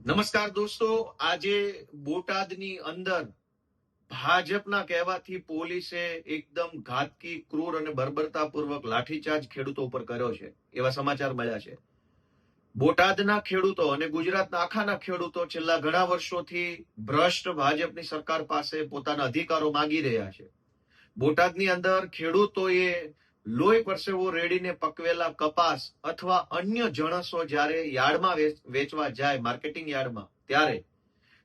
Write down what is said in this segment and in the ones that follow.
નમસ્કાર દોસ્તો, આજે બોટાદની અંદર ભાજપના કહેવાથી પોલીસે એકદમ ઘાતકી, ક્રૂર અને બર્બરતાપૂર્વક લાઠીચાર્જ ખેડૂતો ઉપર કર્યો છે, એવા સમાચાર મળ્યા છે. બોટાદના ખેડૂતો અને ગુજરાતના આખાના ખેડૂતો છેલ્લા ઘણા વર્ષોથી ભ્રષ્ટ ભાજપની સરકાર પાસે પોતાના અધિકારો માંગી રહ્યા છે. બોટાદની અંદર ખેડૂતોએ લોહી પરસેવો રેડીને પકવેલા કપાસ અથવા અન્ય જણસો જ્યારે યાર્ડમાં વેચવા જાય, માર્કેટિંગ યાર્ડમાં, ત્યારે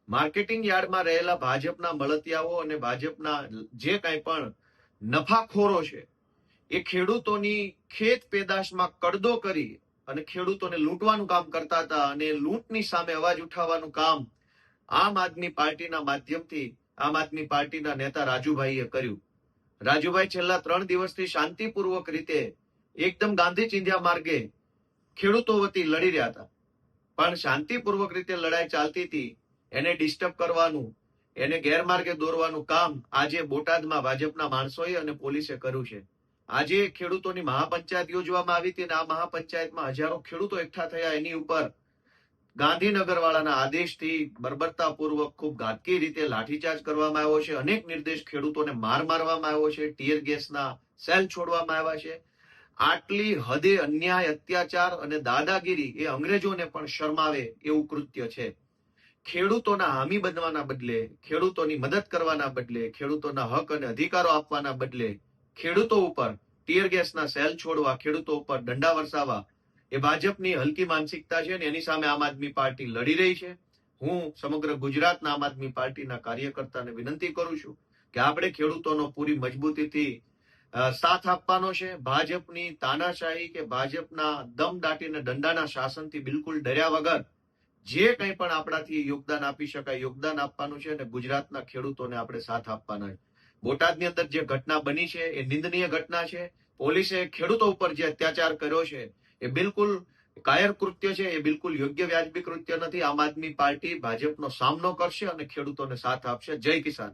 માર્કેટિંગ યાર્ડમાં રહેલા ભાજપના મળતિયાઓ અને ભાજપના જે કાંઈ પણ નફાખોરો છે એ ખેડૂતોની ખેત પેદાશમાં કડદો કરી અને ખેડૂતોને લૂંટવાનું કામ કરતા હતા. અને લૂંટની સામે અવાજ ઉઠાવવાનું કામ આમ આદમી પાર્ટીના માધ્યમથી આમ આદમી પાર્ટીના નેતા રાજુભાઈએ કર્યું. રાજુભાઈ છેલ્લા 3 દિવસથી શાંતિપૂર્વક રીતે એકદમ ગાંધી ચિંધ્યા માર્ગે ખેડૂતો વતી લડી રહ્યા હતા, પણ શાંતિપૂર્વક રીતે લડાઈ ચાલતી હતી એને ડિસ્ટર્બ કરવાનું, એને ગેરમાર્ગે દોરવાનું કામ આજે બોટાદમાં ભાજપના માણસોએ અને પોલીસે કર્યું છે. આજે ખેડૂતોની મહાપંચાયત યોજવામાં આવી હતી અને આ મહાપંચાયતમાં હજારો ખેડૂતો એકઠા થયા. એની ઉપર ગાંધીનગર વાળાના આદેશથી બર્બરતાપૂર્વક ખૂબ ઘાતકી રીતે લાઠીચાર્જ કરવામાં આવ્યો છે. અનેક નિર્દેશ ખેડૂતોને મારવામાં આવ્યો છે. ટીયર ગેસના સેલ છોડવામાં આવ્યા છે. આટલી હદે અન્યાય, અત્યાચાર અને દાદાગીરી એ અંગ્રેજોને પણ શરમાવે એવું કૃત્ય છે. ખેડૂતોના હામી બનવાના બદલે, ખેડૂતોની મદદ કરવાના બદલે, ખેડૂતોના હક અને અધિકારો આપવાના બદલે ખેડૂતો ઉપર ટીયર ગેસના સેલ છોડવા, ખેડૂતો ઉપર દંડા વરસાવવા એ ભાજપની હલકી માનસિકતા છે અને એની સામે આમ આદમી પાર્ટી લડી રહી છે. હું સમગ્ર ગુજરાતના આમ આદમી પાર્ટીના કાર્યકર્તાને વિનંતી કરું છું કે આપણે ખેડૂતોનો પૂરી મજબૂતીથી સાથ આપવાનો છે. ભાજપની તાનાશાહી કે ભાજપના દમ દાટીને દંડાના શાસનથી બિલકુલ ડર્યા વગર જે કંઈ પણ આપણાથી યોગદાન આપી શકાય યોગદાન આપવાનું છે અને ગુજરાતના ખેડૂતોને આપણે સાથ આપવાના છે. બોટાદની અંદર જે ઘટના બની છે એ નિંદનીય ઘટના છે. પોલીસે ખેડૂતો ઉપર જે અત્યાચાર કર્યો છે એ બિલકુલ કાયર કૃત્ય છે, એ બિલકુલ યોગ્ય વ્યાજબી કૃત્ય નથી. આમ આદમી પાર્ટી ભાજપનો સામનો કરશે અને ખેડૂતોને સાથ આપશે. જય કિસાન.